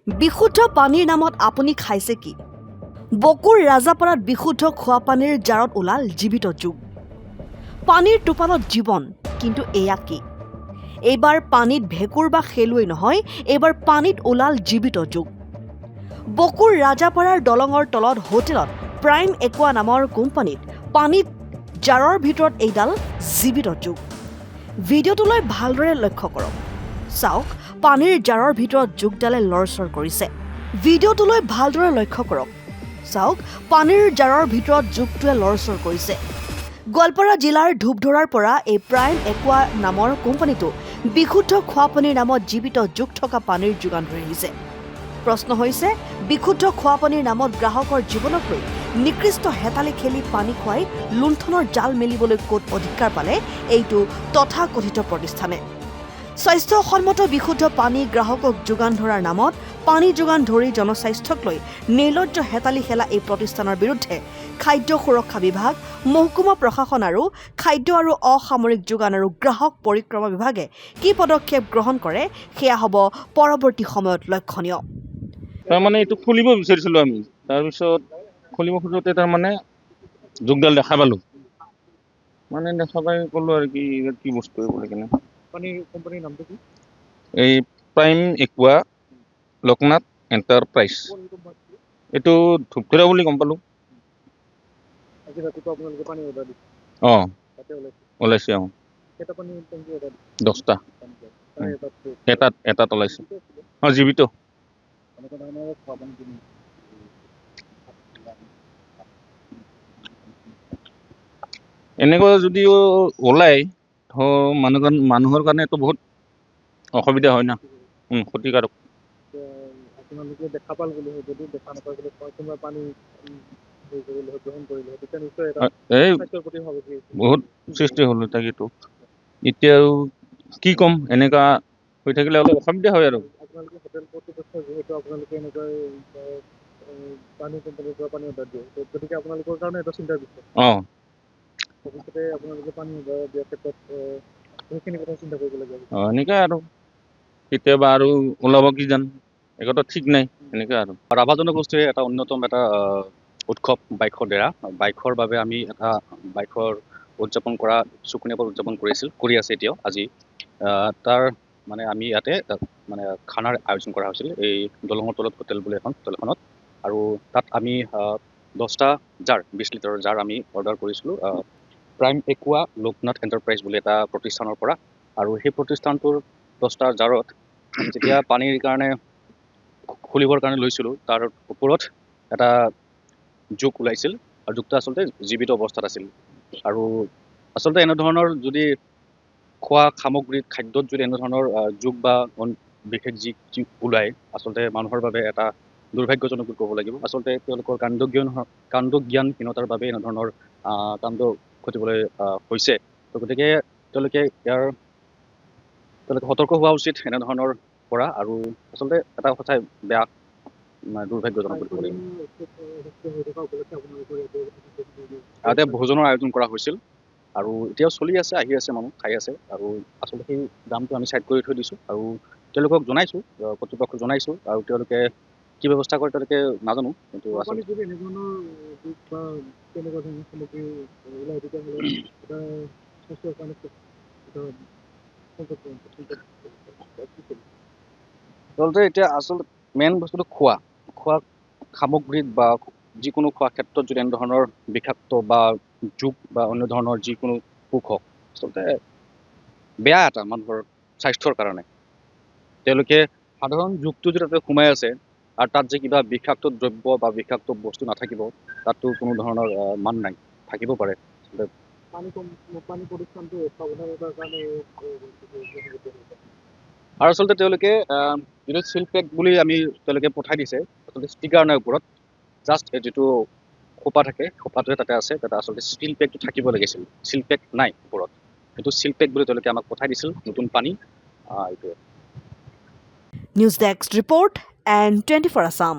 বিশুদ্ধ পানীৰ নামত আপুনি খাইছে কি? বকুৰ ৰাজাপাৰাত বিশুদ্ধ খোৱা পানীৰ জাৰত ওলাল জীৱিত যুগ। পানীৰ টোপালত জীৱন, কিন্তু এয়া কি? এইবাৰ পানীত ভেঁকুৰ বা খেলুৱৈ নহয়, এইবাৰ পানীত ওলাল জীৱিত যুগ। বকুৰ ৰাজাপাৰাৰ দলঙৰ তলত হোটেলত প্ৰাইম একুৱা নামৰ কোম্পানীত পানীত জাৰৰ ভিতৰত এইডাল জীৱিত যুগ। ভিডিঅ'টোলৈ ভালদৰে লক্ষ্য কৰক। চাওক, পানীৰ জাৰৰ ভিতৰত যুগডালে লৰচৰ কৰিছে। ভিডিঅ'টোলৈ ভালদৰে লক্ষ্য কৰক। চাওক, পানীৰ জাৰৰ ভিতৰত যুগটোৱে লৰচৰ কৰিছে। গোৱালপাৰা জিলাৰ ধূপধৰাৰ পৰা এই প্ৰাইম একুৱা নামৰ কোম্পানীটো বিশুদ্ধ খোৱা পানীৰ নামত জীৱিত যুগ থকা পানীৰ যোগান ধৰি আহিছে। প্ৰশ্ন হৈছে, বিশুদ্ধ খোৱা পানীৰ নামত গ্ৰাহকৰ জীৱনক লৈ নিকৃষ্ট হেতালি খেলি পানী খুৱাই লুণ্ঠনৰ জাল মেলিবলৈ ক'ত অধিকাৰ পালে এইটো তথাকথিত প্ৰতিষ্ঠানে? স্বাস্থ্যসন্মত বিশুদ্ধ পানী গ্ৰাহকক যোগান ধৰাৰ নামত পানী যোগান ধৰি জনস্বাস্থ্যক লৈ নিৰ্লজ্জ হেতালি খেলা এই প্ৰতিষ্ঠানৰ বিৰুদ্ধে খাদ্য সুৰক্ষা বিভাগ, মহকুমা প্ৰশাসন আৰু খাদ্য আৰু অসামৰিক যোগান আৰু গ্ৰাহক পৰিক্ৰমা বিভাগে কি পদক্ষেপ গ্ৰহণ কৰে সেয়া হ'ব পৰৱৰ্তী সময়ত লক্ষণীয়। তাৰমানে এইটো খুলিব বিচাৰিছিলোঁ আমি, তাৰপিছত খুলিব খোজোতে তাৰমানে যুগডাল দেখা পালোঁ। মানে দেখা পাই ক'লোঁ আৰু কি বস্তু বুলি কিনে। কোম্পানীৰ নামটো কি? এই প্ৰাইম একুৱা লোকনাথ এণ্টাৰপ্ৰাইজ, এইটো ধূপধৰা বুলি গম পালোঁ। আজি ৰাতিপুৱা আপোনালোকে পানী অৰ্ডাৰ দিছে? অঁ, তাতে ওলাইছে। অঁ, কেইটা পানী টেংকি অৰ্ডাৰ দিছে? 10টা। তাৰে এটাত ওলাইছে। অঁ, জীৱিত। এনেকুৱা ধৰণৰ খোৱা পানী কিনি এনেকুৱা যদিও ওলাই মানুহৰ কাৰণে এইটো বহুত অসুবিধা হয় না, ক্ষতিকাৰক। আপোনালোকে দেখা পাল বুলি যদি দেখা নাপায় বুলি কোনোবা পানী গ্ৰহণ কৰিলে তেতিয়া নিশ্চয় এটা এই স্বাস্থ্যৰ প্ৰতি ভাবুকি বহুত সৃষ্টি হ'ল তাকেতো। এতিয়া আৰু কি ক'ম, এনেকুৱা হৈ থাকিলে অলপ অসুবিধা হয় আৰু। আপোনালোকে হোটেল কৰ্তৃপক্ষ যিহেতু আপোনালোকে এনেকৈ পানী কোম্পানীৰ পৰা পানী অৰ্ডাৰ দিয়ে, গতিকে আপোনালোকৰ কাৰণে এটা চিন্তাৰ বিষয়। অঁ, ভৱিষ্যতে আপোনালোকে পানী অৰ্ডাৰ দিয়াৰ ক্ষেত্ৰত বহুতখিনি কথা চিন্তা কৰিবলগীয়া হৈছে। এনেকৈ আৰু কেতিয়াবা আৰু ওলাব কি জান, একোতো ঠিক নাই। এনেকৈ আৰু ৰাভা জনগোষ্ঠীৰ এটা অন্যতম উৎসৱ বাইখৰ ডেৰা। বাইখৰ বাবে আমি এটা বাইখৰ উদযাপন কৰা চুকনীয়াবোৰ উদযাপন কৰি আছে এতিয়াও আজি। তাৰ মানে আমি ইয়াতে মানে খানাৰ আয়োজন কৰা হৈছিল এই দলঙৰ তলত হোটেল বুলি হোটেলখনত। আৰু তাত আমি 10টা জাৰ 20 লিটাৰৰ জাৰ আমি অৰ্ডাৰ কৰিছিলোঁ প্ৰাইম একুৱা লোকনাথ এণ্টাৰপ্ৰাইজ বুলি এটা প্ৰতিষ্ঠানৰ পৰা। আৰু সেই প্ৰতিষ্ঠানটোৰ 10টা জাৰত আমি যেতিয়া পানীৰ কাৰণে খুলিবৰ কাৰণে লৈছিলোঁ, তাৰ ওপৰত এটা যুগ ওলাইছিল আৰু যুগটো আচলতে জীৱিত অৱস্থাত আছিল। আৰু আচলতে এনেধৰণৰ যদি খোৱা সামগ্ৰীত খাদ্যত যদি এনেধৰণৰ যুগ বা বিশেষ যি ওলায়, আচলতে মানুহৰ বাবে এটা দুৰ্ভাগ্যজনক বুলি ক'ব লাগিব। আচলতে তেওঁলোকৰ কাণ্ডজ্ঞানহীনতাৰ বাবে এনেধৰণৰ কাণ্ড ঘটিবলৈ হৈছে। তো গতিকে তেওঁলোকে সতৰ্ক হোৱা উচিত এনেধৰণৰ পৰা। আৰু আচলতে এটা কথাই বেয়া দুৰ্ভাগ্যজনক বুলি ক'ব লাগিব। ইয়াতে ভোজনৰ আয়োজন কৰা হৈছিল আৰু এতিয়াও চলি আছে, আহি আছে, মানুহ খাই আছে। আৰু আচলতে সেই দামটো আমি চাইড কৰি থৈ দিছোঁ আৰু তেওঁলোকক জনাইছোঁ, কৰ্তৃপক্ষক জনাইছোঁ। আৰু তেওঁলোকে কি ব্যৱস্থা কৰে তেওঁলোকে নাজানো, কিন্তু আচলতে যদি এনেধৰণৰ বা তেনেকুৱা ধৰণৰ সামগ্ৰী ওলাই তেতিয়াহ'লে এটা স্বাস্থ্যৰ কাৰণে আচলতে এতিয়া মেইন বস্তুটো খোৱা সামগ্ৰীত বা যিকোনো খোৱা ক্ষেত্ৰত যদি এনেধৰণৰ বিষাক্ত বা যুগ বা অন্য ধৰণৰ যিকোনো পোক হওক, আচলতে বেয়া এটা মানুহৰ স্বাস্থ্যৰ কাৰণে। তেওঁলোকে সাধাৰণ যুগটো যদি তাতে সোমাই আছে আৰু তাত যে কিবা বিষাক্ত দ্ৰব্য বা বিষাক্ত বস্তু নাথাকিব, তাততো কোনো ধৰণৰ মান নাই। থাকিব পাৰে। পানী প্ৰতিষ্ঠানটো সাৱধানতাৰ কাৰণে আৰু আচলতে তেওঁলোকে যিটো চিল পেক বুলি তেওঁলোকে পঠাই দিছে, আচলতে ষ্টিকাৰ নাই ওপৰত, জাষ্ট যিটো খোপা থাকে খোপাটোৱে তাতে আছে। তাতে আচলতে চিল পেকটো থাকিব লাগিছিল, চিল পেক নাই ওপৰত। সেইটো চিল পেক বুলি তেওঁলোকে আমাক পঠাই দিছিল, নতুন পানী এইটোৱে। News desk report and 24 Assam।